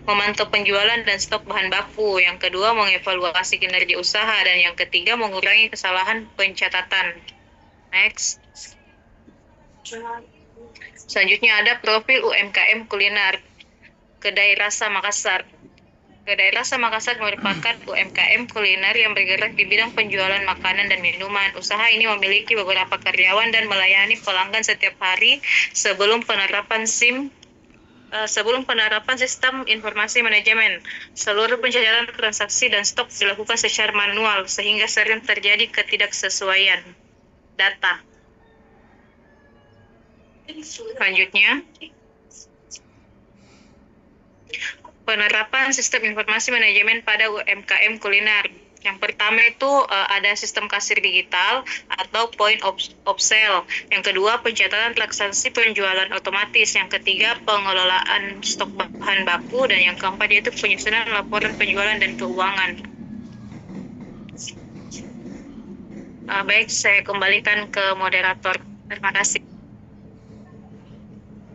memantau penjualan dan stok bahan baku. Yang kedua, mengevaluasi kinerja usaha. Dan yang ketiga, mengurangi kesalahan pencatatan. Next. Selanjutnya ada profil UMKM kuliner. Kedai Rasa Makassar. Kedai Rasa Makassar merupakan UMKM kuliner yang bergerak di bidang penjualan makanan dan minuman. Usaha ini memiliki beberapa karyawan dan melayani pelanggan setiap hari sebelum penerapan sistem informasi manajemen. Seluruh pencatatan transaksi dan stok dilakukan secara manual sehingga sering terjadi ketidaksesuaian data. Selanjutnya, penerapan sistem informasi manajemen pada UMKM kuliner. Yang pertama itu ada sistem kasir digital atau point of sale. Yang kedua, pencatatan transaksi penjualan otomatis. Yang ketiga, pengelolaan stok bahan baku. Dan yang keempat yaitu penyusunan laporan penjualan dan keuangan. Baik, saya kembalikan ke moderator. Terima kasih.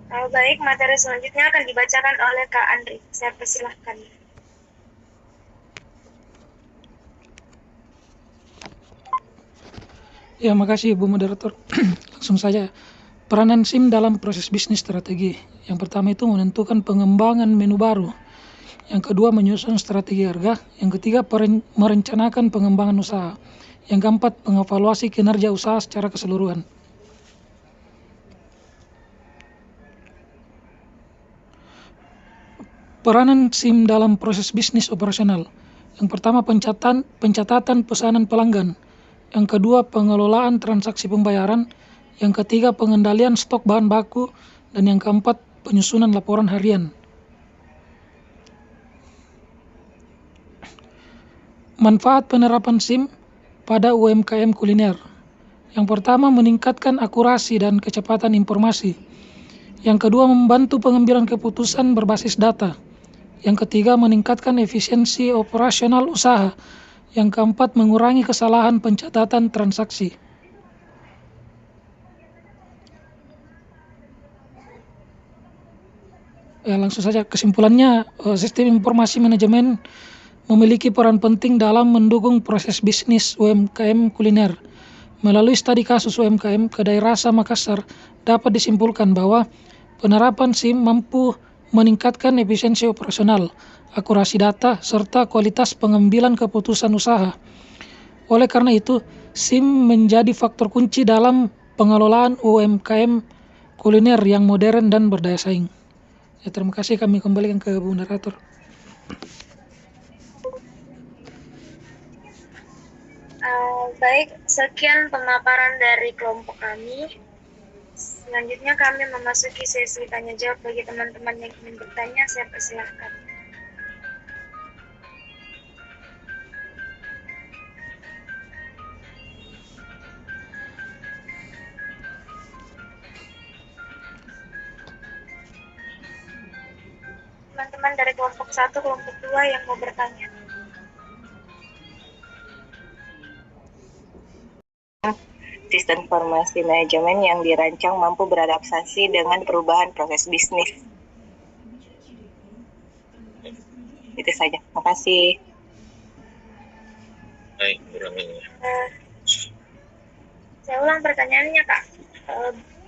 Baik, materi selanjutnya akan dibacakan oleh Kak Andri. Saya persilahkan. Ya, makasih Bu Moderator. Langsung saja. Peranan SIM dalam proses bisnis strategi. Yang pertama itu menentukan pengembangan menu baru. Yang kedua, menyusun strategi harga. Yang ketiga, merencanakan pengembangan usaha. Yang keempat, mengevaluasi kinerja usaha secara keseluruhan. Peranan SIM dalam proses bisnis operasional. Yang pertama, pencatatan pesanan pelanggan. Yang kedua, pengelolaan transaksi pembayaran. Yang ketiga, pengendalian stok bahan baku. Dan yang keempat, penyusunan laporan harian. Manfaat penerapan SIM pada UMKM kuliner. Yang pertama, meningkatkan akurasi dan kecepatan informasi. Yang kedua, membantu pengambilan keputusan berbasis data. Yang ketiga, meningkatkan efisiensi operasional usaha. Yang keempat, mengurangi kesalahan pencatatan transaksi. Langsung saja kesimpulannya, sistem informasi manajemen memiliki peran penting dalam mendukung proses bisnis UMKM kuliner. Melalui studi kasus UMKM Kedai Rasa Makassar, dapat disimpulkan bahwa penerapan SIM mampu meningkatkan efisiensi operasional, akurasi data, serta kualitas pengambilan keputusan usaha. Oleh karena itu, SIM menjadi faktor kunci dalam pengelolaan UMKM kuliner yang modern dan berdaya saing. Ya, terima kasih, kami kembalikan ke Bu Moderator. Baik, sekian pemaparan dari kelompok kami. Selanjutnya kami memasuki sesi tanya jawab bagi teman-teman yang ingin bertanya. Saya persilahkan. Teman-teman dari kelompok 1, kelompok 2 yang mau bertanya. Sistem informasi manajemen yang dirancang mampu beradaptasi dengan perubahan proses bisnis. Itu saja. Terima kasih. Baik, saya ulang pertanyaannya, Kak.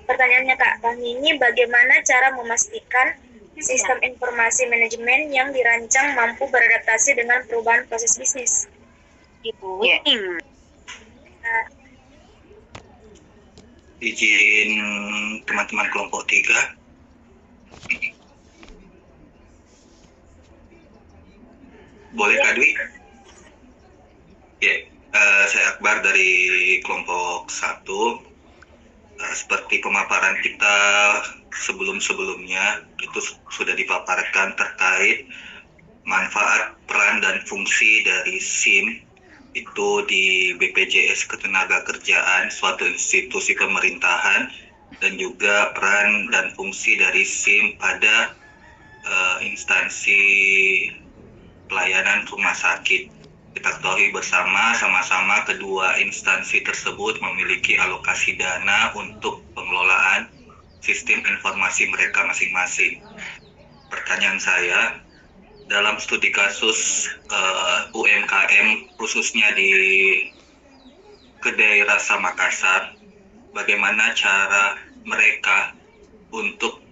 Pertanyaannya, Kak, ini bagaimana cara memastikan sistem informasi manajemen yang dirancang mampu beradaptasi dengan perubahan proses bisnis? Ya. izin teman-teman kelompok 3. Boleh Kak Dwi? Ya, saya Akbar dari kelompok 1. Seperti pemaparan kita sebelum-sebelumnya itu sudah dipaparkan terkait manfaat, peran, dan fungsi dari SIM itu di BPJS Ketenagakerjaan, suatu institusi pemerintahan, dan juga peran dan fungsi dari SIM pada instansi pelayanan rumah sakit. Kita ketahui bersama sama-sama kedua instansi tersebut memiliki alokasi dana untuk pengelolaan sistem informasi mereka masing-masing. Pertanyaan saya, dalam studi kasus UMKM khususnya di Kedai Rasa Makassar, bagaimana cara mereka untuk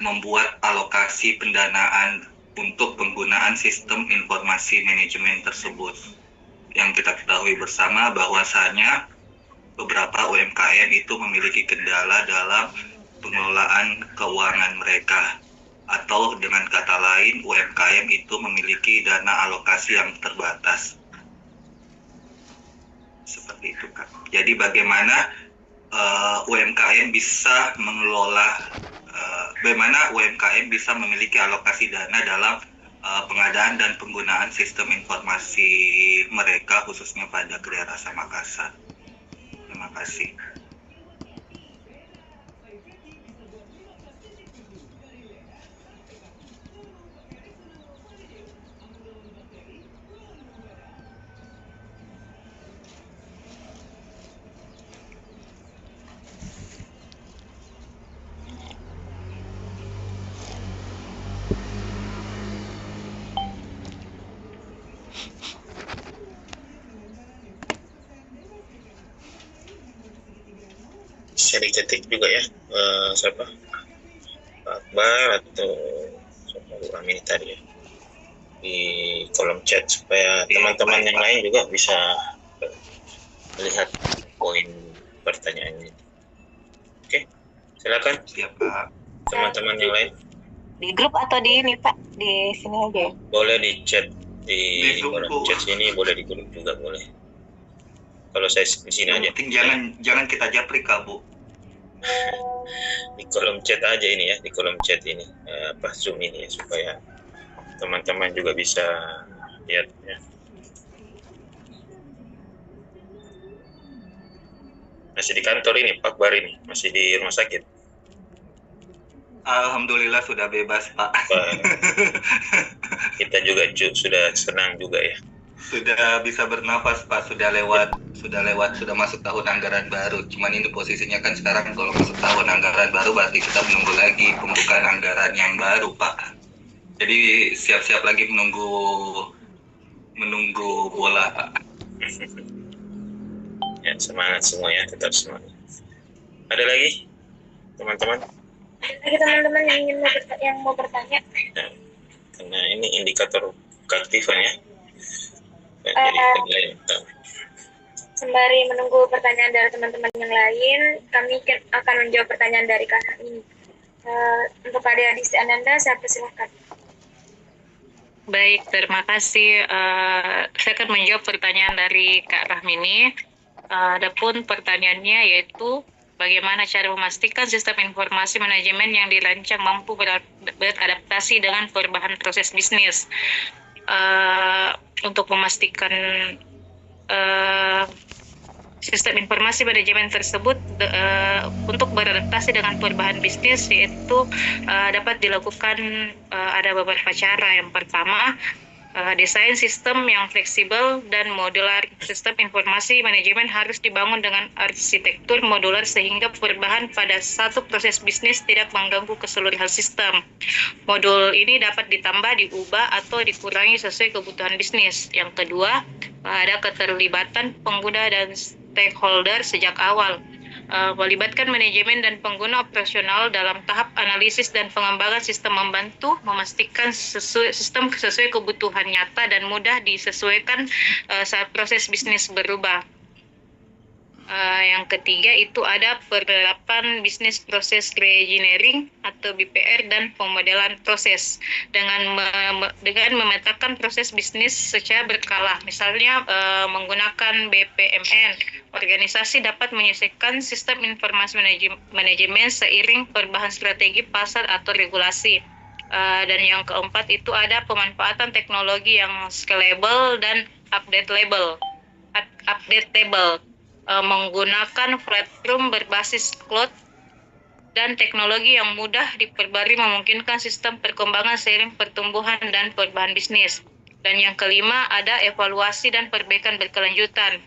membuat alokasi pendanaan untuk penggunaan sistem informasi manajemen tersebut. Yang kita ketahui bersama bahwasanya beberapa UMKM itu memiliki kendala dalam pengelolaan keuangan mereka, atau dengan kata lain UMKM itu memiliki dana alokasi yang terbatas. Seperti itu, Kak. Jadi bagaimana UMKM bisa mengelola, bagaimana UMKM bisa memiliki alokasi dana dalam pengadaan dan penggunaan sistem informasi mereka khususnya pada Kedai Rasa Makassar. Terima kasih. Bisa diketik juga ya, siapa? Pak Akbar atau Bu Amin tadi ya, di kolom chat supaya teman-teman yang lain juga bisa melihat poin pertanyaannya. Oke, silakan Siap, Pak. teman-teman yang lain. Di grup atau di ini Pak? Di sini aja ya? Boleh di chat di Di grup, kolom Bu. chat sini, boleh di grup juga boleh. Kalau saya di sini aja. Yang penting jangan kita japri, Kak, Bu. Di kolom chat aja ini ya, di kolom chat ini Zoom ini ya, supaya teman-teman juga bisa lihat ya. Masih di kantor ini Pak Akbar, ini masih di rumah sakit. Alhamdulillah sudah bebas, Pak. Kita juga sudah senang juga ya. Sudah bisa bernafas, Pak. Sudah masuk tahun anggaran baru. Cuman ini posisinya kan sekarang kalau masuk tahun anggaran baru berarti kita menunggu lagi pembukaan anggaran yang baru, Pak. Jadi siap-siap lagi menunggu bola, Pak. Ya, semangat semua ya, tetap semangat. Ada lagi teman-teman? Lagi teman-teman yang mau bertanya. Ya, karena ini indikator keaktifan ya. Jadi Sembari menunggu pertanyaan dari teman-teman yang lain, kami akan menjawab pertanyaan dari Kak ini. Untuk adik-adik Ananda, saya persilahkan. Baik, terima kasih. Saya akan menjawab pertanyaan dari Kak Rahmini. Adapun pertanyaannya yaitu bagaimana cara memastikan sistem informasi manajemen yang dirancang mampu beradaptasi dengan perubahan proses bisnis. Untuk memastikan sistem informasi manajemen tersebut untuk beradaptasi dengan perubahan bisnis, yaitu dapat dilakukan ada beberapa cara. Yang pertama, desain sistem yang fleksibel dan modular. Sistem informasi manajemen harus dibangun dengan arsitektur modular sehingga perubahan pada satu proses bisnis tidak mengganggu keseluruhan sistem. Modul ini dapat ditambah, diubah, atau dikurangi sesuai kebutuhan bisnis. Yang kedua, ada keterlibatan pengguna dan stakeholder sejak awal. Melibatkan manajemen dan pengguna operasional dalam tahap analisis dan pengembangan sistem membantu memastikan sistem sesuai kebutuhan nyata dan mudah disesuaikan saat proses bisnis berubah. Yang ketiga itu ada penerapan bisnis proses reengineering atau BPR dan pemodelan proses dengan memetakan proses bisnis secara berkala. Misalnya menggunakan BPMN, organisasi dapat menyesuaikan sistem informasi manajemen seiring perubahan strategi pasar atau regulasi. Dan yang keempat itu ada pemanfaatan teknologi yang scalable dan updatable. Menggunakan platform berbasis cloud dan teknologi yang mudah diperbarui memungkinkan sistem perkembangan seiring pertumbuhan dan perubahan bisnis. Dan yang kelima ada evaluasi dan perbaikan berkelanjutan.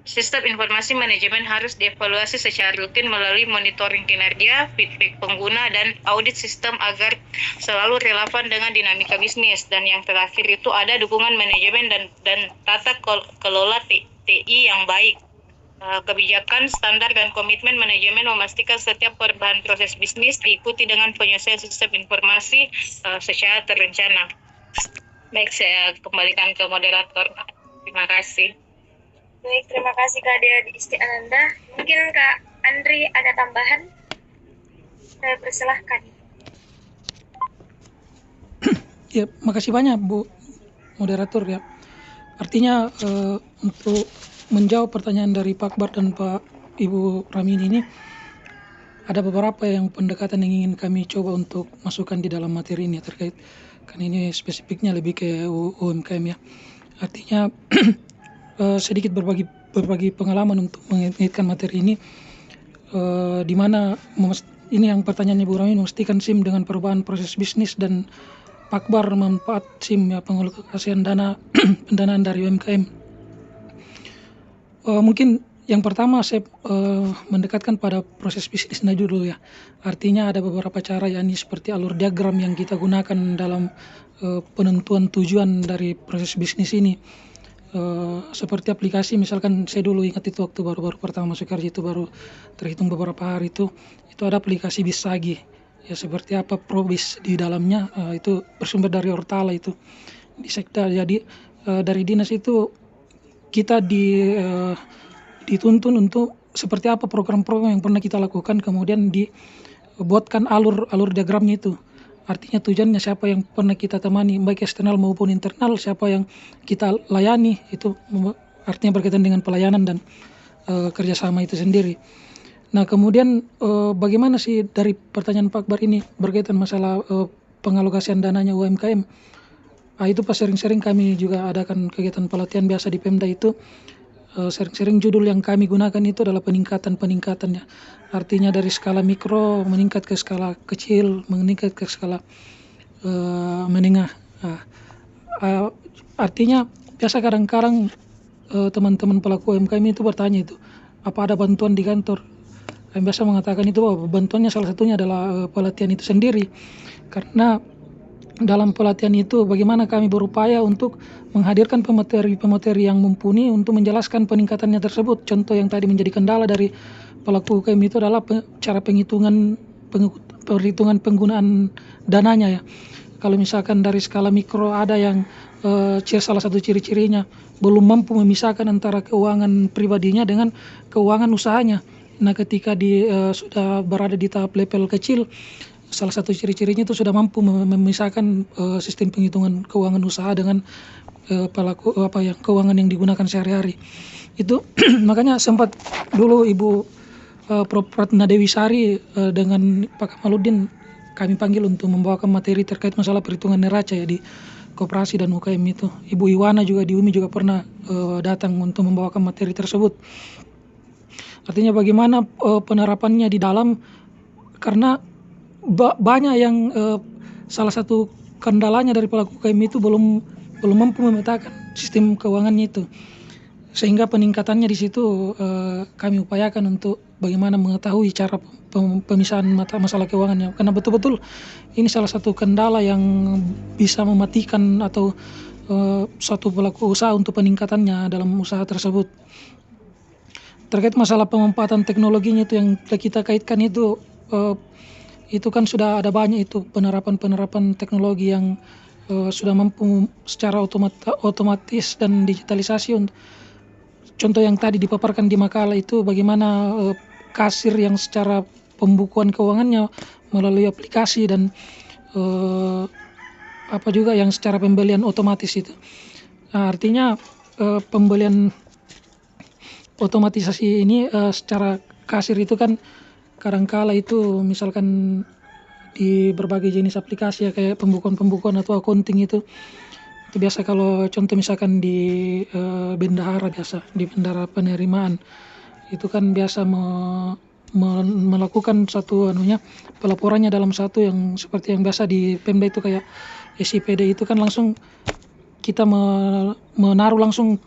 Sistem informasi manajemen harus dievaluasi secara rutin melalui monitoring kinerja, feedback pengguna, dan audit sistem agar selalu relevan dengan dinamika bisnis. Dan yang terakhir itu ada dukungan manajemen dan tata kelola TI yang baik. Kebijakan, standar, dan komitmen manajemen memastikan setiap perubahan proses bisnis diikuti dengan penyelesaian sistem informasi secara terencana. Baik, saya kembalikan ke moderator. Terima kasih. Baik, terima kasih Kak Dea Istiananda. Mungkin Kak Andri ada tambahan? Saya persilahkan. Ya, makasih banyak Bu moderator ya. Artinya untuk menjawab pertanyaan dari Pak Akbar dan Pak Ibu Ramini ini, ada beberapa yang pendekatan yang ingin kami coba untuk masukkan di dalam materi ini terkait, kan ini spesifiknya lebih ke UMKM ya. Artinya sedikit berbagi pengalaman untuk mengingatkan materi ini, di mana ini yang pertanyaannya Bu Ramini, memastikan SIM dengan perubahan proses bisnis dan Pak Akbar manfaat SIM ya, pengalokasian dana pendanaan dari UMKM. Mungkin yang pertama saya mendekatkan pada proses bisnisnya dulu ya. Artinya ada beberapa cara, yakni seperti alur diagram yang kita gunakan dalam penentuan tujuan dari proses bisnis ini. Seperti aplikasi, misalkan saya dulu ingat itu waktu baru-baru pertama masuk kerja, itu baru terhitung beberapa hari itu ada aplikasi Bisagi ya, seperti apa Probis di dalamnya, itu bersumber dari Ortala itu di Sekda. Jadi dari dinas itu kita dituntun untuk seperti apa program-program yang pernah kita lakukan, kemudian dibuatkan alur diagramnya itu. Artinya tujuannya siapa yang pernah kita temani, baik eksternal maupun internal, siapa yang kita layani, itu artinya berkaitan dengan pelayanan dan kerjasama itu sendiri. Nah kemudian bagaimana sih dari pertanyaan Pak Akbar ini berkaitan masalah pengalokasian dananya UMKM. Itu pas sering-sering kami juga adakan kegiatan pelatihan biasa di Pemda itu, sering-sering judul yang kami gunakan itu adalah peningkatannya. Artinya dari skala mikro meningkat ke skala kecil, meningkat ke skala menengah. Artinya biasa kadang-kadang teman-teman pelaku UMKM itu bertanya itu, apa ada bantuan di kantor? Kami biasa mengatakan itu bahwa bantuannya salah satunya adalah pelatihan itu sendiri. Karena dalam pelatihan itu bagaimana kami berupaya untuk menghadirkan pemateri yang mumpuni untuk menjelaskan peningkatannya tersebut. Contoh yang tadi menjadi kendala dari pelaku UMKM itu adalah cara perhitungan penggunaan dananya ya. Kalau misalkan dari skala mikro ada yang salah satu ciri-cirinya belum mampu memisahkan antara keuangan pribadinya dengan keuangan usahanya. Nah ketika sudah berada di tahap level kecil, salah satu ciri-cirinya itu sudah mampu memisahkan sistem penghitungan keuangan usaha dengan keuangan yang digunakan sehari-hari. Itu makanya sempat dulu Ibu Prof. Ratna Dewi Sari dengan Pak Kamaludin kami panggil untuk membawakan materi terkait masalah perhitungan neraca ya di koperasi dan UKM itu. Ibu Iwana juga di UMI juga pernah datang untuk membawakan materi tersebut. Artinya bagaimana penerapannya di dalam, karena banyak yang salah satu kendalanya dari pelaku UKM itu belum mampu memetakan sistem keuangannya itu, sehingga peningkatannya di situ kami upayakan untuk bagaimana mengetahui cara pemisahan masalah keuangannya, karena betul-betul ini salah satu kendala yang bisa mematikan atau suatu pelaku usaha untuk peningkatannya dalam usaha tersebut. Terkait masalah pemanfaatan teknologinya itu yang kita kaitkan itu kan sudah ada banyak itu penerapan teknologi yang sudah mampu secara otomatis dan digitalisasi. Contoh yang tadi dipaparkan di makalah itu bagaimana kasir yang secara pembukuan keuangannya melalui aplikasi dan apa juga yang secara pembelian otomatis itu. Nah, artinya pembelian otomatisasi ini secara kasir itu kan kadangkala itu misalkan di berbagai jenis aplikasi ya, kayak pembukuan atau accounting itu biasa kalau contoh misalkan di bendahara, biasa di bendahara penerimaan itu kan biasa melakukan satu pelaporannya dalam satu yang seperti yang biasa di Pemda itu kayak SIPD itu kan langsung kita menaruh langsung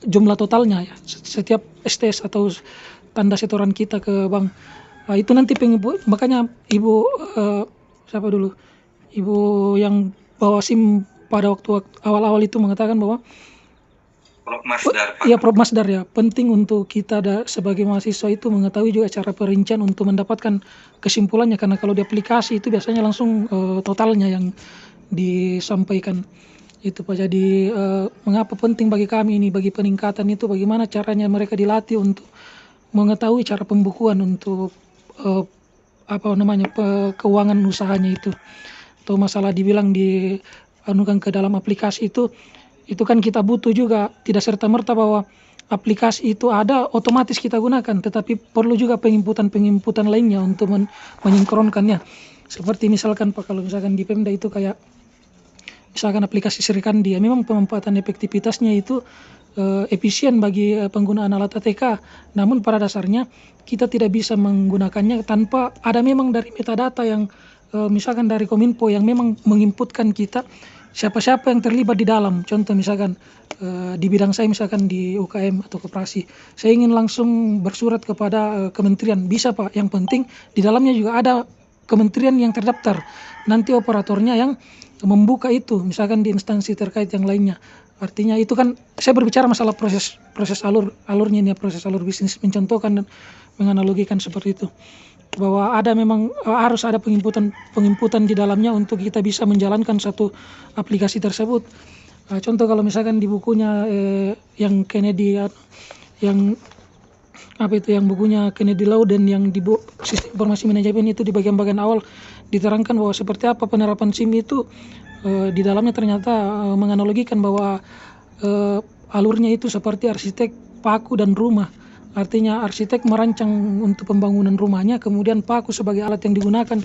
jumlah totalnya ya, setiap STS atau tanda setoran kita ke bank. Itu nanti makanya Ibu siapa dulu? Ibu yang bawa SIM pada waktu awal-awal itu mengatakan bahwa Prof. Masdar, Pak. ya Prof. Masdar ya, penting untuk kita sebagai mahasiswa itu mengetahui juga cara perincian untuk mendapatkan kesimpulannya, karena kalau di aplikasi itu biasanya langsung totalnya yang disampaikan itu Pak. Jadi mengapa penting bagi kami ini, bagi peningkatan itu bagaimana caranya mereka dilatih untuk mengetahui cara pembukuan untuk keuangan usahanya itu, atau masalah dibilang dianukan ke dalam aplikasi itu kan kita butuh juga, tidak serta-merta bahwa aplikasi itu ada otomatis kita gunakan, tetapi perlu juga penginputan lainnya untuk menyinkronkannya. Seperti misalkan Pak, kalau misalkan di Pemda itu kayak misalkan aplikasi Srikandi, memang pemanfaatan efektivitasnya itu efisien bagi penggunaan alat ATK, namun pada dasarnya kita tidak bisa menggunakannya tanpa ada memang dari metadata yang misalkan dari Kominfo yang memang menginputkan kita siapa-siapa yang terlibat di dalam. Contoh misalkan di bidang saya, misalkan di UKM atau koperasi, saya ingin langsung bersurat kepada kementerian, bisa Pak, yang penting di dalamnya juga ada kementerian yang terdaftar, nanti operatornya yang membuka itu, misalkan di instansi terkait yang lainnya. Artinya itu kan saya berbicara masalah proses alurnya ini, proses alur bisnis, mencontohkan dan menganalogikan seperti itu, bahwa ada memang harus ada penginputan di dalamnya untuk kita bisa menjalankan satu aplikasi tersebut. Contoh kalau misalkan di bukunya yang Kennedy yang bukunya Kennedy Law dan yang di sistem informasi manajemen itu, di bagian-bagian awal diterangkan bahwa seperti apa penerapan SIM itu. Di dalamnya ternyata menganalogikan bahwa alurnya itu seperti arsitek paku dan rumah. Artinya arsitek merancang untuk pembangunan rumahnya, kemudian paku sebagai alat yang digunakan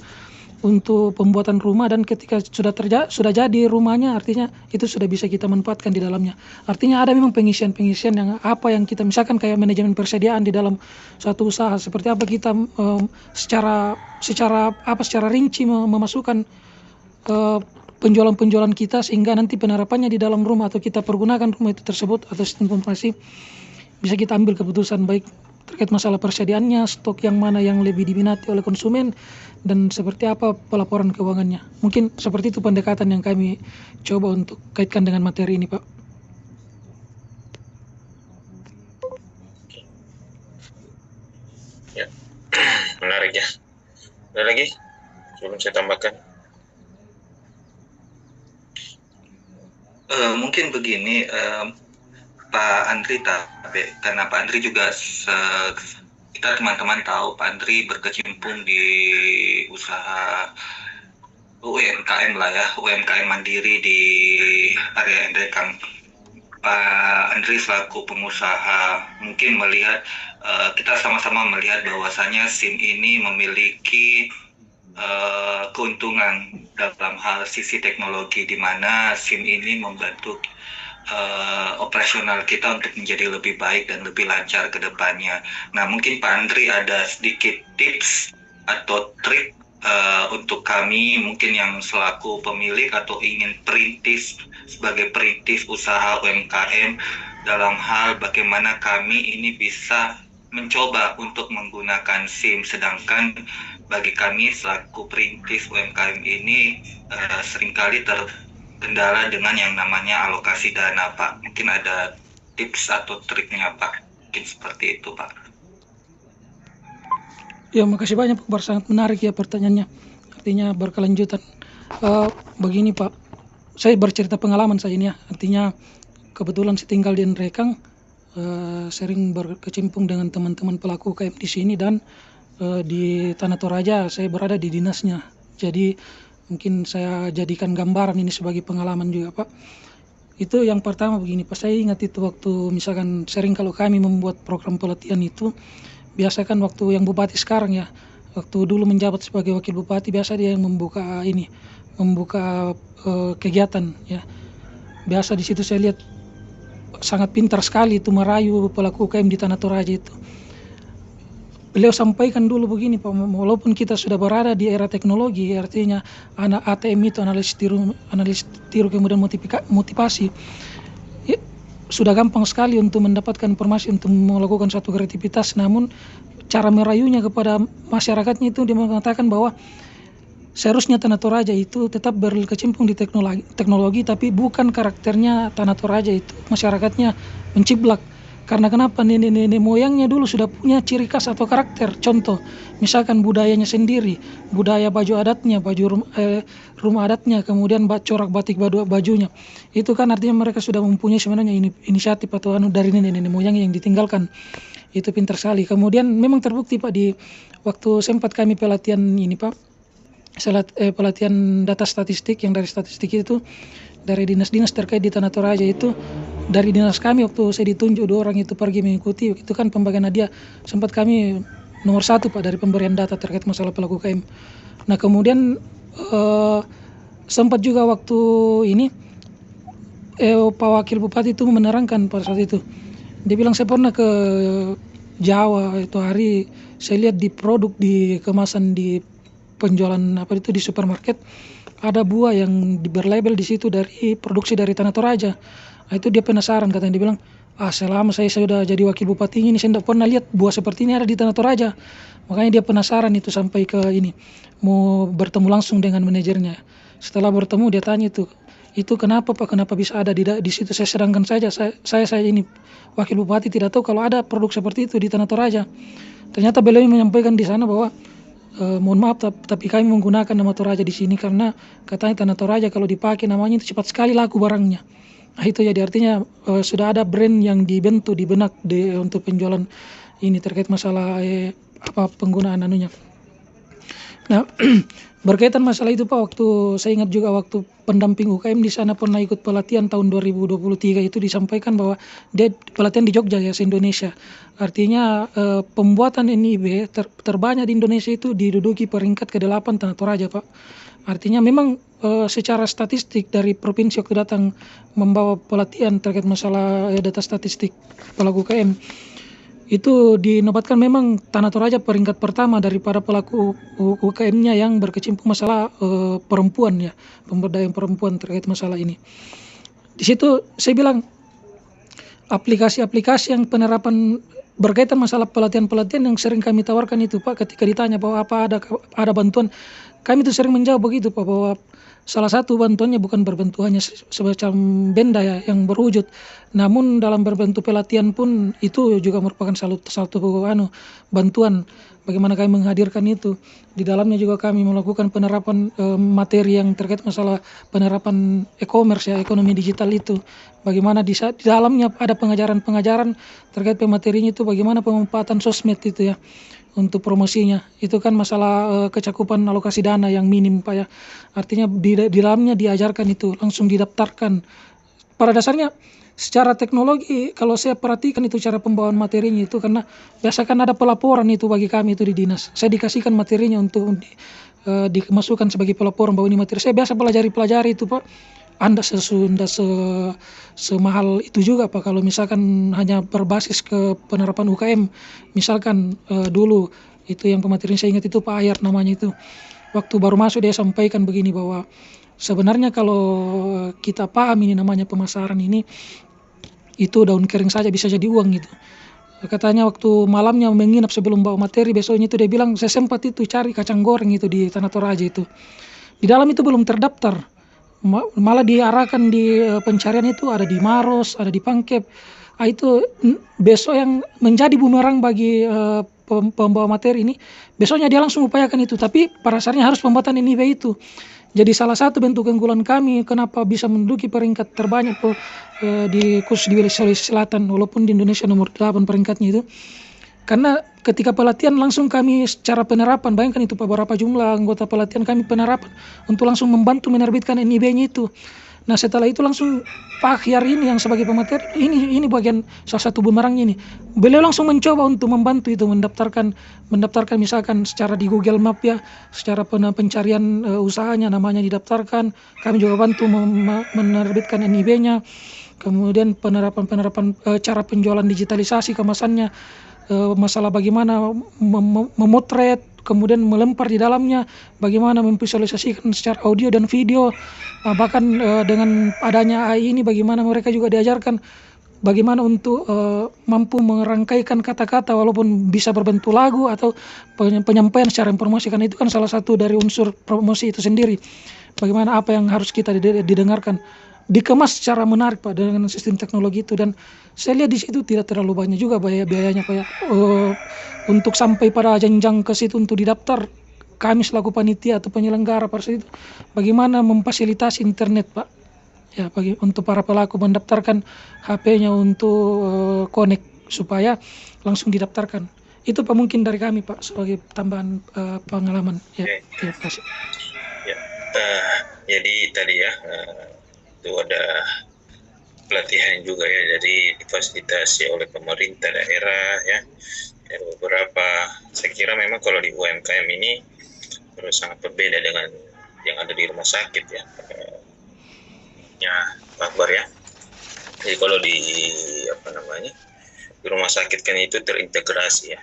untuk pembuatan rumah, dan ketika sudah jadi rumahnya, artinya itu sudah bisa kita manfaatkan di dalamnya. Artinya ada memang pengisian yang apa yang kita, misalkan kayak manajemen persediaan di dalam suatu usaha, seperti apa kita secara rinci memasukkan penjualan kita, sehingga nanti penerapannya di dalam rumah atau kita pergunakan rumah itu tersebut atau sistem informasi, bisa kita ambil keputusan baik terkait masalah persediaannya, stok yang mana yang lebih diminati oleh konsumen, dan seperti apa pelaporan keuangannya. Mungkin seperti itu pendekatan yang kami coba untuk kaitkan dengan materi ini, Pak. Ya, menarik ya. Ada lagi sebelum saya tambahkan? Mungkin begini, Pak Andri, karena Pak Andri juga kita teman-teman tahu Pak Andri berkecimpung di usaha UMKM lah ya, UMKM mandiri di area Endrekang. Pak Andri selaku pengusaha mungkin melihat, kita sama-sama melihat bahwasanya SIM ini memiliki keuntungan dalam hal sisi teknologi, di mana SIM ini membantu operasional kita untuk menjadi lebih baik dan lebih lancar ke depannya. Nah, mungkin Pak Andri ada sedikit tips atau trik untuk kami mungkin yang selaku pemilik atau ingin sebagai perintis usaha UMKM, dalam hal bagaimana kami ini bisa mencoba untuk menggunakan SIM, sedangkan bagi kami selaku perintis UMKM ini seringkali terkendala dengan yang namanya alokasi dana, Pak. Mungkin ada tips atau triknya, Pak. Mungkin seperti itu, Pak. Ya, makasih banyak Pak, sangat menarik ya pertanyaannya. Artinya berkelanjutan. Begini Pak, saya bercerita pengalaman saya ini ya. Artinya kebetulan saya tinggal di Endrekang, sering berkecimpung dengan teman-teman pelaku UKM di sini, dan di Tanah Toraja saya berada di dinasnya. Jadi mungkin saya jadikan gambaran ini sebagai pengalaman juga Pak. Itu yang pertama begini Pak, saya ingat itu waktu misalkan sering kalau kami membuat program pelatihan itu, biasa kan waktu yang bupati sekarang ya, waktu dulu menjabat sebagai wakil bupati, biasa dia yang membuka kegiatan ya. Biasa di situ saya lihat sangat pintar sekali itu merayu pelaku UKM di Tanah Toraja itu. Beliau sampaikan dulu begini Pak, walaupun kita sudah berada di era teknologi, artinya anak ATM itu analis tiru kemudian motivasi, sudah gampang sekali untuk mendapatkan informasi untuk melakukan suatu kreativitas, namun cara merayunya kepada masyarakatnya itu dia mengatakan bahwa seharusnya Tanah Toraja itu tetap berkecimpung di teknologi, tapi bukan karakternya Tanah Toraja itu masyarakatnya menciblak. Karena kenapa? Nenek moyangnya dulu sudah punya ciri khas atau karakter. Contoh, misalkan budayanya sendiri, budaya baju adatnya, baju rumah adatnya, kemudian corak batik bajunya. Itu kan artinya mereka sudah mempunyai sebenarnya inisiatif atau dari nenek moyang yang ditinggalkan. Itu pintar sekali. Kemudian memang terbukti Pak, di waktu sempat kami pelatihan ini Pak, pelatihan data statistik yang dari statistik itu, dari dinas-dinas terkait di Tanah Toraja itu, dari dinas kami waktu saya ditunjuk 2 orang itu pergi mengikuti, itu kan pembagian hadiah, sempat kami nomor 1 Pak dari pemberian data terkait masalah pelaku UKM. Nah kemudian sempat juga waktu ini Pak Wakil Bupati itu menerangkan pada saat itu, dia bilang saya pernah ke Jawa itu hari, saya lihat di produk, di kemasan, di penjualan apa itu di supermarket, ada buah yang berlabel di situ dari produksi dari Tanah Toraja. Nah, itu dia penasaran, katanya, dia bilang, selama saya sudah jadi wakil bupati ini saya tidak pernah lihat buah seperti ini ada di Tanah Toraja. Makanya dia penasaran itu sampai ke ini, mau bertemu langsung dengan manajernya. Setelah bertemu dia tanya itu kenapa Pak, kenapa bisa ada di situ, sedangkan saya ini wakil bupati tidak tahu kalau ada produk seperti itu di Tanah Toraja. Ternyata beliau menyampaikan di sana bahwa mohon maaf tapi kami menggunakan nama Toraja di sini karena katanya Tanah Toraja kalau dipakai namanya itu cepat sekali laku barangnya. Nah itu jadi artinya sudah ada brand yang dibentuk di benak untuk penjualan ini terkait masalah penggunaan anunya. Nah berkaitan masalah itu Pak, waktu saya ingat juga waktu pendamping UKM di sana pernah ikut pelatihan tahun 2023 itu disampaikan bahwa dia pelatihan di Jogja ya, se-Indonesia. Artinya pembuatan NIB terbanyak di Indonesia itu diduduki peringkat ke-8 Tanah Toraja Pak. Artinya memang secara statistik dari provinsi waktu datang membawa pelatihan terkait masalah data statistik pelaku UKM, itu dinobatkan memang Tanah Toraja peringkat pertama daripada pelaku UKM-nya yang berkecimpung masalah perempuan ya, pemberdayaan perempuan terkait masalah ini. Di situ saya bilang aplikasi-aplikasi yang penerapan berkaitan masalah pelatihan-pelatihan yang sering kami tawarkan itu Pak, ketika ditanya bahwa apa ada bantuan, kami itu sering menjawab begitu Pak, bahwa salah satu bantuannya bukan berbentuk hanya semacam benda ya yang berwujud, namun dalam berbentuk pelatihan pun itu juga merupakan satu bantuan bagaimana kami menghadirkan itu. Di dalamnya juga kami melakukan penerapan materi yang terkait masalah penerapan e-commerce ya, ekonomi digital itu. Bagaimana di dalamnya ada pengajaran-pengajaran terkait pematerinya itu, bagaimana pemanfaatan sosmed itu ya untuk promosinya. Itu kan masalah kecakupan alokasi dana yang minim Pak ya. Artinya di dalamnya diajarkan itu, langsung didaftarkan. Pada dasarnya secara teknologi kalau saya perhatikan itu cara pembawaan materinya itu, karena biasa kan ada pelaporan itu bagi kami itu di dinas. Saya dikasihkan materinya untuk dimasukkan sebagai pelaporan bahwa ini materi. Saya biasa pelajari itu Pak. Anda semahal itu juga Pak kalau misalkan hanya berbasis ke penerapan UKM. Misalkan dulu itu yang pematerian saya ingat itu Pak Ayar namanya itu. Waktu baru masuk dia sampaikan begini bahwa sebenarnya kalau kita paham ini namanya pemasaran ini, itu daun kering saja bisa jadi uang gitu. Katanya waktu malamnya menginap sebelum bawa materi, besoknya itu dia bilang saya sempat itu cari kacang goreng itu di Tanah Toraja itu. Di dalam itu belum terdaftar. Malah diarahkan di pencarian itu ada di Maros, ada di Pangkep. Itu besok yang menjadi bumerang bagi pembawa materi ini, besoknya dia langsung upayakan itu, tapi pada dasarnya harus pembuatan NIB itu. Jadi salah satu bentuk keunggulan kami kenapa bisa menduduki peringkat terbanyak di khusus di Sulawesi Selatan, walaupun di Indonesia nomor 8 peringkatnya itu, karena ketika pelatihan langsung kami secara penerapan, bayangkan itu beberapa jumlah anggota pelatihan kami penerapan untuk langsung membantu menerbitkan NIB-nya itu. Nah setelah itu langsung Pak Akhyar ini yang sebagai pemateri, ini bagian salah satu bumerangnya ini. Beliau langsung mencoba untuk membantu itu mendaftarkan misalkan secara di Google Map ya, secara pencarian usahanya namanya didaftarkan. Kami juga bantu menerbitkan NIB-nya. Kemudian penerapan cara penjualan digitalisasi kemasannya. Masalah bagaimana memotret, kemudian melempar di dalamnya, bagaimana memvisualisasikan secara audio dan video, bahkan dengan adanya AI ini bagaimana mereka juga diajarkan bagaimana untuk mampu merangkaikan kata-kata walaupun bisa berbentuk lagu atau penyampaian secara informasi, karena itu kan salah satu dari unsur promosi itu sendiri. Bagaimana apa yang harus kita didengarkan, dikemas secara menarik Pak dengan sistem teknologi itu. Dan saya lihat di situ tidak terlalu banyak juga biayanya Pak ya. Untuk sampai pada jenjang ke situ untuk didaftar, kami selaku panitia atau penyelenggara pada saat itu bagaimana memfasilitasi internet Pak ya, untuk para pelaku mendaftarkan HP-nya untuk connect supaya langsung didaftarkan. Itu Pak mungkin dari kami Pak sebagai tambahan pengalaman ya. Terima kasih. Ya, jadi tadi ya itu ada pelatihan juga ya, jadi difasilitasi oleh pemerintah daerah ya. Ada beberapa, saya kira memang kalau di UMKM ini terus sangat berbeda dengan yang ada di rumah sakit ya. Ya, Pak Akbar ya. Jadi kalau di di rumah sakit kan itu terintegrasi ya.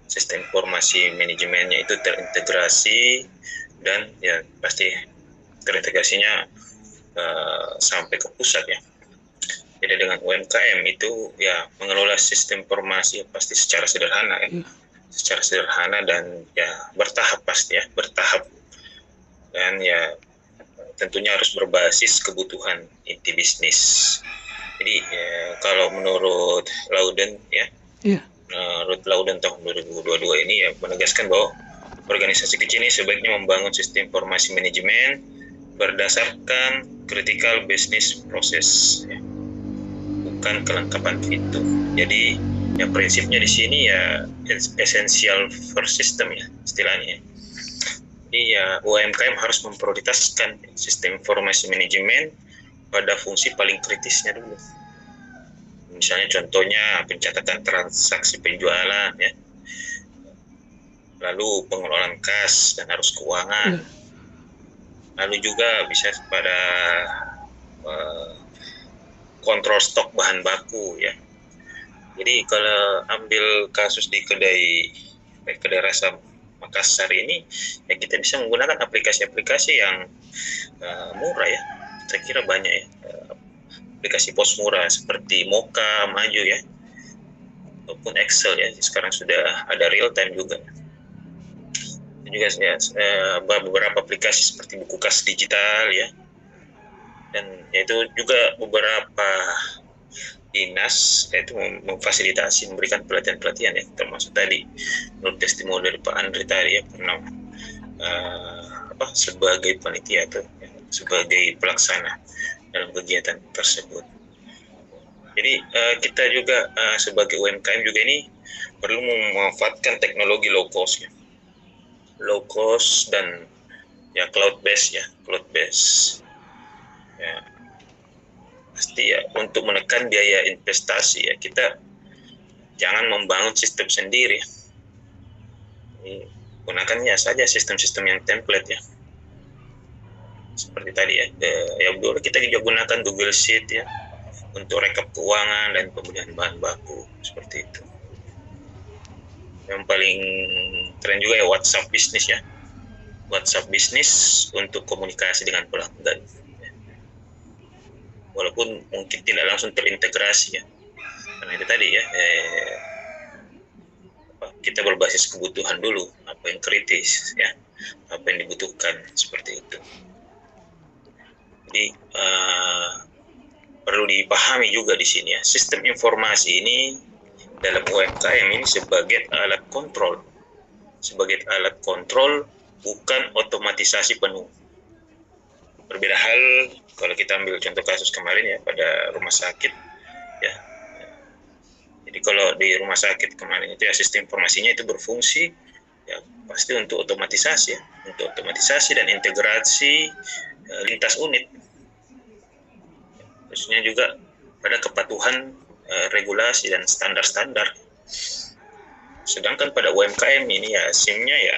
Sistem informasi manajemennya itu terintegrasi dan ya pasti terintegrasinya sampai ke pusat ya. Jadi dengan UMKM itu ya mengelola sistem informasi pasti secara sederhana ya. Secara sederhana dan ya bertahap pasti ya, bertahap. Dan ya tentunya harus berbasis kebutuhan inti bisnis. Jadi kalau menurut Lauden ya, menurut Lauden tahun 2022 ini ya menegaskan bahwa organisasi kecil ini sebaiknya membangun sistem informasi manajemen berdasarkan critical business process, ya. Bukan kelengkapan fitur. Jadi ya prinsipnya di sini ya essential first system ya istilahnya. Jadi ya UMKM harus memprioritaskan sistem informasi manajemen pada fungsi paling kritisnya dulu. Misalnya contohnya pencatatan transaksi penjualan ya, lalu pengelolaan kas dan arus keuangan, lalu juga bisa pada kontrol stok bahan baku ya. Jadi kalau ambil kasus di kedai rasa Makassar ini ya kita bisa menggunakan aplikasi-aplikasi yang murah ya. Saya kira banyak ya, aplikasi pos murah seperti Moka, Maju ya, ataupun Excel ya. Sekarang sudah ada real time juga. Dan juga ya, beberapa aplikasi seperti buku kas digital ya. Dan yaitu juga beberapa dinas yaitu memfasilitasi, memberikan pelatihan-pelatihan ya, termasuk tadi menurut testimoni dari Pak Andri tadi ya, pernah sebagai panitia atau ya, sebagai pelaksana dalam kegiatan tersebut. Jadi kita juga sebagai UMKM juga ini perlu memanfaatkan teknologi low cost ya, low cost dan ya cloud based ya. Pasti ya untuk menekan biaya investasi ya kita jangan membangun sistem sendiri. Gunakannya saja sistem-sistem yang template ya. Seperti tadi ya, ya dulu kita juga gunakan Google Sheet ya untuk rekap keuangan dan pembelian bahan baku seperti itu. Yang paling keren juga ya WhatsApp bisnis ya. WhatsApp bisnis untuk komunikasi dengan pelanggan. Walaupun mungkin tidak langsung terintegrasi ya, karena itu tadi ya kita berbasis kebutuhan dulu, apa yang kritis ya, apa yang dibutuhkan seperti itu. Jadi perlu dipahami juga di sini ya, sistem informasi ini dalam UMKM ini sebagai alat kontrol, bukan otomatisasi penuh. Berbeda hal kalau kita ambil contoh kasus kemarin ya pada rumah sakit ya. Jadi kalau di rumah sakit kemarin itu ya sistem informasinya itu berfungsi ya pasti untuk otomatisasi ya, untuk otomatisasi dan integrasi lintas unit. Khususnya juga pada kepatuhan regulasi dan standar-standar. Sedangkan pada UMKM ini ya SIM-nya ya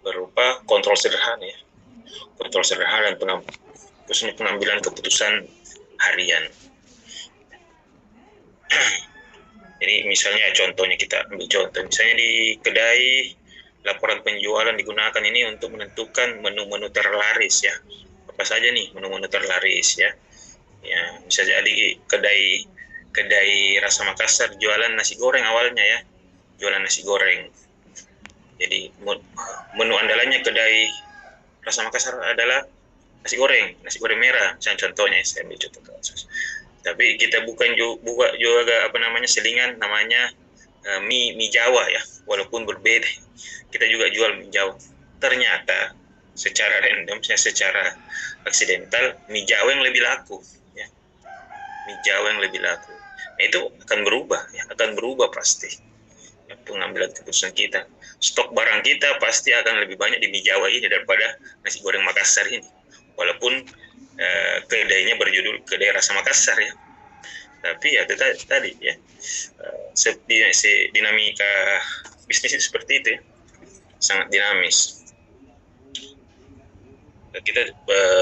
berupa kontrol sederhana ya. Kontrol sederhana dan pengambilan keputusan harian. Jadi misalnya contohnya kita ambil contoh, misalnya di kedai laporan penjualan digunakan ini untuk menentukan menu-menu terlaris ya. Apa saja nih menu-menu terlaris ya. Ya bisa jadi kedai kedai Rasa Makassar jualan nasi goreng awalnya ya, jualan nasi goreng. Jadi menu andalannya kedai Rasa Makassar adalah nasi goreng merah, contohnya saya ambil contoh kasus. Tapi kita buka juga selingan namanya mie Jawa ya, walaupun berbeda. Kita juga jual mie Jawa. Ternyata secara random, secara aksidental, mie Jawa yang lebih laku ya. Mie Jawa yang lebih laku. Nah, itu akan berubah pasti. Ya, pengambilan keputusan kita. Stok barang kita pasti akan lebih banyak di mie Jawa ini daripada nasi goreng Makassar ini. Walaupun kedainya berjudul Kedai Rasa Makassar ya. Tapi ya tadi ya, dinamika bisnis itu seperti itu ya, sangat dinamis. Kita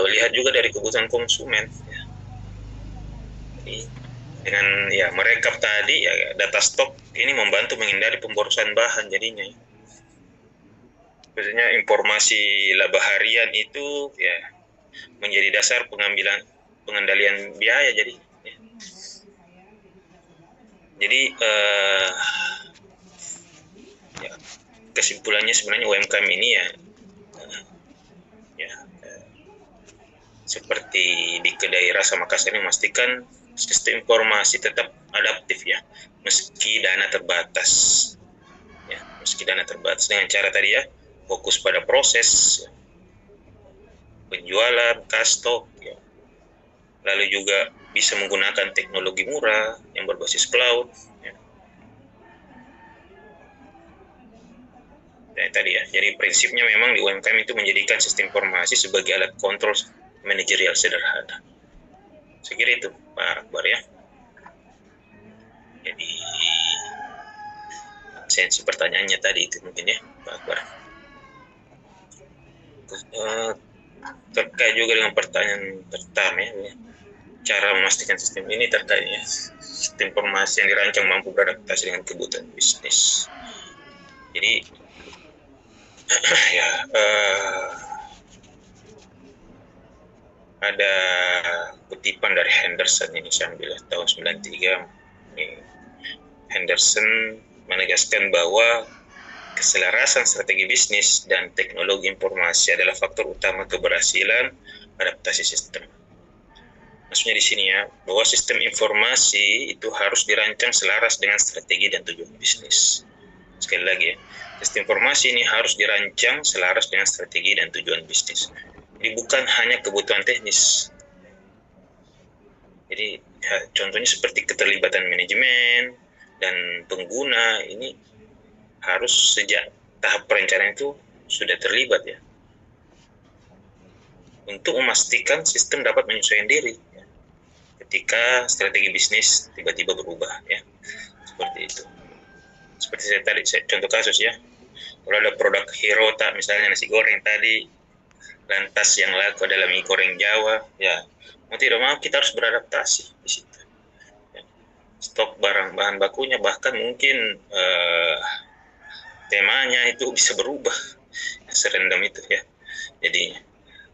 lihat juga dari kebutuhan konsumen ya. Jadi, dengan ya merekap tadi ya, data stok ini membantu menghindari pemborosan bahan jadinya ya. Biasanya informasi laba harian itu ya menjadi dasar pengendalian biaya jadi ya. Jadi ya, kesimpulannya sebenarnya UMKM ini ya seperti di Kedai Rasa Makassar ini memastikan sistem informasi tetap adaptif ya, meski dana terbatas ya, dengan cara tadi ya, fokus pada proses ya, penjualan, kastok ya. Lalu juga bisa menggunakan teknologi murah yang berbasis cloud ya. Nah, tadi ya, jadi prinsipnya memang di UMKM itu menjadikan sistem informasi sebagai alat kontrol manajerial sederhana. Saya kira itu Pak Akbar ya. Jadi esensi pertanyaannya tadi itu mungkin ya Pak Akbar. Terkait juga dengan pertanyaan pertama ya, cara memastikan sistem ini terkait ya, sistem informasi yang dirancang mampu beradaptasi dengan kebutuhan bisnis. Jadi ya ada kutipan dari Henderson ini saya ambil tahun 93. Henderson menegaskan bahwa keselarasan strategi bisnis dan teknologi informasi adalah faktor utama keberhasilan adaptasi sistem. Maksudnya di sini ya, bahwa sistem informasi itu harus dirancang selaras dengan strategi dan tujuan bisnis. Sekali lagi ya, sistem informasi ini harus dirancang selaras dengan strategi dan tujuan bisnis. Jadi bukan hanya kebutuhan teknis. Jadi ya, contohnya seperti keterlibatan manajemen dan pengguna ini harus sejak tahap perencanaan itu sudah terlibat ya, untuk memastikan sistem dapat menyesuaikan diri ya, ketika strategi bisnis tiba-tiba berubah ya, seperti itu. Seperti saya tadi contoh kasus ya, kalau ada produk hero tak misalnya nasi goreng tadi, lantas yang laku adalah mie goreng Jawa ya, mau tidak mau kita harus beradaptasi di situ ya. Stok bahan bakunya bahkan mungkin temanya itu bisa berubah serandom itu ya. Jadi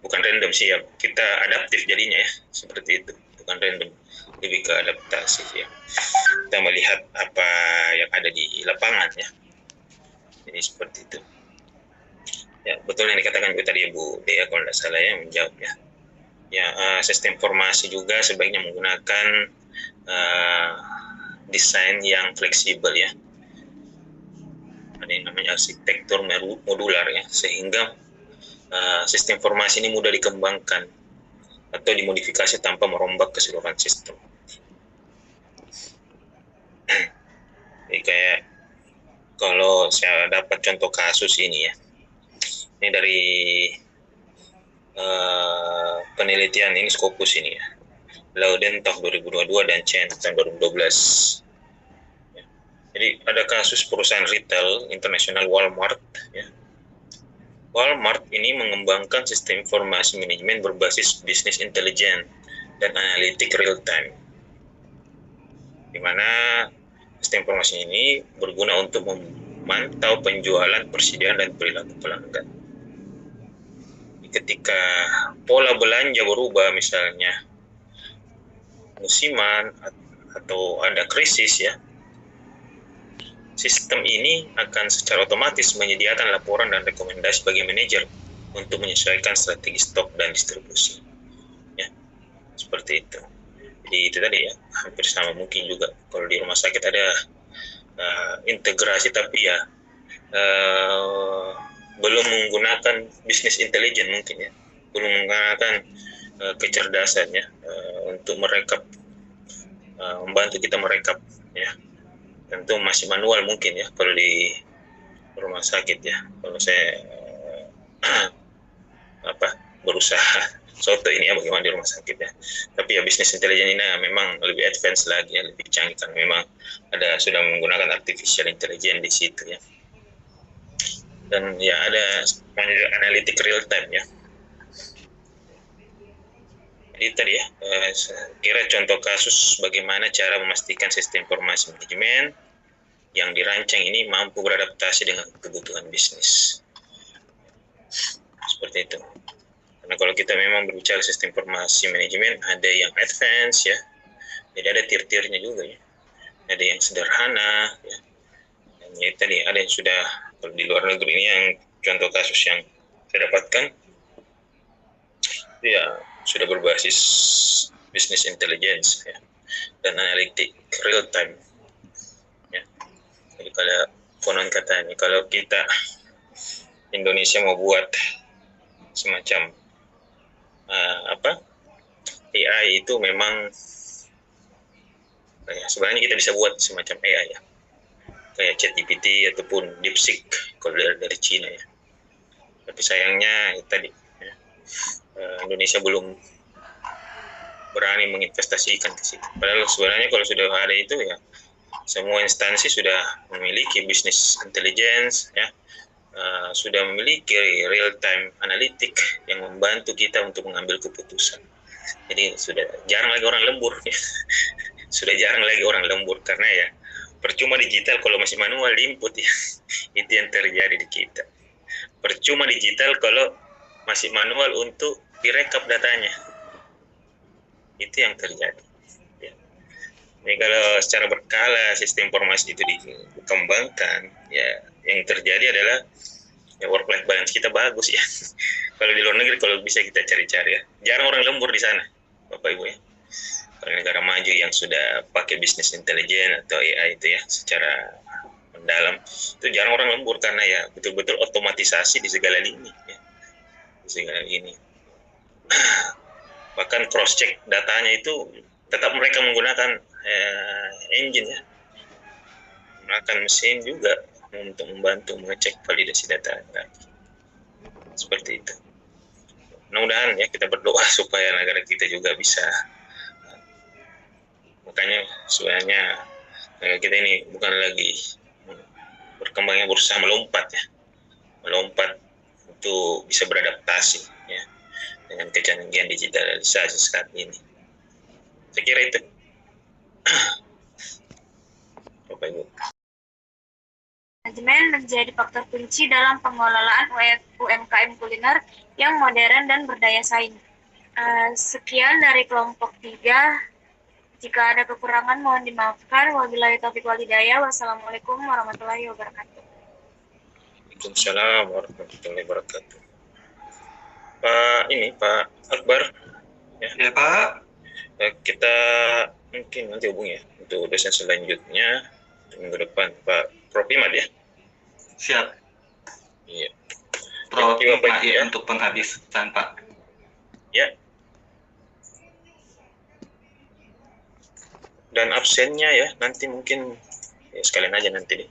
bukan random sih ya, kita adaptif jadinya ya, seperti itu, bukan random, lebih ke adaptasi ya. Kita melihat apa yang ada di lapangan ya. Jadi seperti itu. Ya, betul yang dikatakan juga tadi Bu Dea kalau tidak salah ya, menjawab ya. Ya, sistem informasi juga sebaiknya menggunakan desain yang fleksibel ya. Ada yang namanya arsitektur modular ya, sehingga sistem informasi ini mudah dikembangkan atau dimodifikasi tanpa merombak keseluruhan sistem. Jadi kayak kalau saya dapat contoh kasus ini ya, ini dari penelitian ini Scopus ini ya, Lauden tahun 2022 dan Chen tahun 2012. Ya. Jadi ada kasus perusahaan retail internasional Walmart ya. Walmart ini mengembangkan sistem informasi manajemen berbasis bisnis intelijen dan analitik real time, di mana sistem informasi ini berguna untuk memantau penjualan, persediaan, dan perilaku pelanggan. Ketika pola belanja berubah, misalnya musiman atau ada krisis ya, sistem ini akan secara otomatis menyediakan laporan dan rekomendasi bagi manajer untuk menyesuaikan strategi stok dan distribusi. Ya, seperti itu. Jadi itu tadi ya, hampir sama mungkin juga kalau di rumah sakit ada integrasi, tapi ya belum menggunakan bisnis intelijen mungkin ya, belum menggunakan kecerdasan ya untuk merekap, membantu kita merekap ya. Tentu masih manual mungkin ya kalau di rumah sakit ya. Kalau saya berusaha soto ini ya bagaimana di rumah sakit ya. Tapi ya bisnis intelijen ini memang lebih advance lagi ya, lebih canggih kan. Memang ada sudah menggunakan artificial intelligence di situ ya. Dan ya ada analitik real time ya. Jadi tadi ya, kira contoh kasus bagaimana cara memastikan sistem informasi manajemen yang dirancang ini mampu beradaptasi dengan kebutuhan bisnis. Seperti itu. Karena kalau kita memang berbicara sistem informasi manajemen, ada yang advance ya, jadi ada tier-tiernya juga ya. Ada yang sederhana ya. Dan ya tadi ada yang sudah, kalau di luar negeri ini yang contoh kasus yang saya dapatkan, ya sudah berbasis business intelligence ya, dan analitik real time ya. Jadi kalau konon katanya kalau kita Indonesia mau buat semacam AI itu memang ya, sebenarnya kita bisa buat semacam AI ya, kayak ChatGPT ataupun DeepSeek kalau dari Cina ya. Tapi sayangnya tadi ya, Indonesia belum berani menginvestasikan ke situ. Padahal sebenarnya kalau sudah ada itu ya, semua instansi sudah memiliki bisnis intelligence ya, sudah memiliki real time analitik yang membantu kita untuk mengambil keputusan. Jadi sudah jarang lagi orang lembur ya. Sudah jarang lagi orang lembur karena ya percuma digital kalau masih manual di input ya. Itu yang terjadi di kita. Percuma digital kalau masih manual untuk direkap datanya. Itu yang terjadi ya. Ini kalau secara berkala sistem informasi itu dikembangkan ya, yang terjadi adalah ya work life balance kita bagus ya. Kalau di luar negeri kalau bisa kita cari-cari ya, jarang orang lembur di sana Bapak Ibu ya. Kalau negara maju yang sudah pakai bisnis intelijen atau AI itu ya secara mendalam, itu jarang orang lembur karena ya betul-betul otomatisasi di segala lini ya. Di segala lini. Bahkan cross check datanya itu tetap mereka menggunakan engine ya, menggunakan mesin juga untuk membantu mengecek validasi data lagi. Seperti itu. Mudah-mudahan ya kita berdoa supaya negara kita juga bisa, makanya sebenarnya negara kita ini bukan lagi berkembangnya, berusaha melompat ya, melompat untuk bisa beradaptasi ya dengan kecanggihan digitalisasi saat ini. Saya kira itu Bapak Ibu. Manajemen menjadi faktor kunci dalam pengelolaan UMKM kuliner yang modern dan berdaya saing. Sekian dari kelompok 3. Jika ada kekurangan mohon dimaafkan. Wabillahi taufiq wal hidayah. Wassalamualaikum warahmatullahi wabarakatuh. Waalaikumsalam warahmatullahi wabarakatuh. Pak Akbar ya. Ya Pak. Kita mungkin nanti hubungi ya untuk dosen selanjutnya minggu depan, Pak Prof. Imad ya. Siap. Iya. Prof. Imad ya, untuk penghabisan Pak. Ya. Dan absennya ya nanti mungkin ya sekalian aja nanti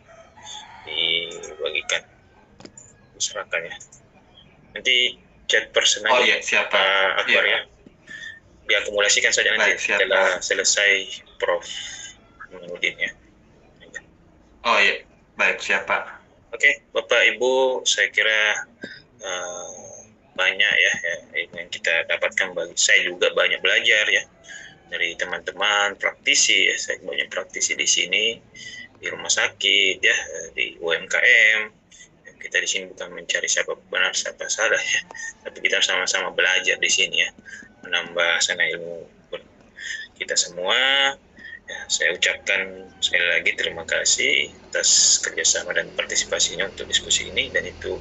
dibagikan masyarakat ya. Nanti chat personal. Oh iya, siap Pak. Akbar ya. Diakumulasikan saja nanti setelah selesai Prof. Nurdin ya. Oh iya, baik, siap Pak. Oke, Bapak Ibu, saya kira banyak ya yang kita dapatkan. Bagi saya juga banyak belajar ya dari teman-teman praktisi ya. Saya banyak praktisi di sini di rumah sakit ya, di UMKM. Kita di sini bukan mencari siapa benar siapa salah ya, tapi kita sama-sama belajar di sini ya, menambah sana ilmu kita semua. Ya, saya ucapkan sekali lagi terima kasih atas kerjasama dan partisipasinya untuk diskusi ini, dan itu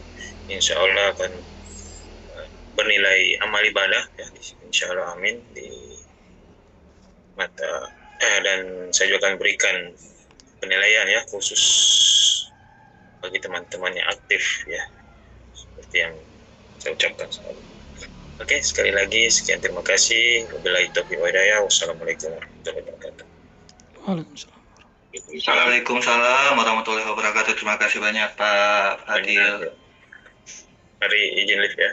insya Allah akan bernilai amal ibadah ya, insya Allah amin di mata dan saya juga akan berikan penilaian ya khusus bagi teman-teman yang aktif ya, seperti yang saya ucapkan sekali. Oke, sekali lagi sekian terima kasih. Wabillahi taufiq wal hidayah. Wassalamualaikum warahmatullahi wabarakatuh. Waalaikumsalam. Waalaikumsalam warahmatullahi wabarakatuh. Terima kasih banyak Pak Fadil. Mari izin lift ya.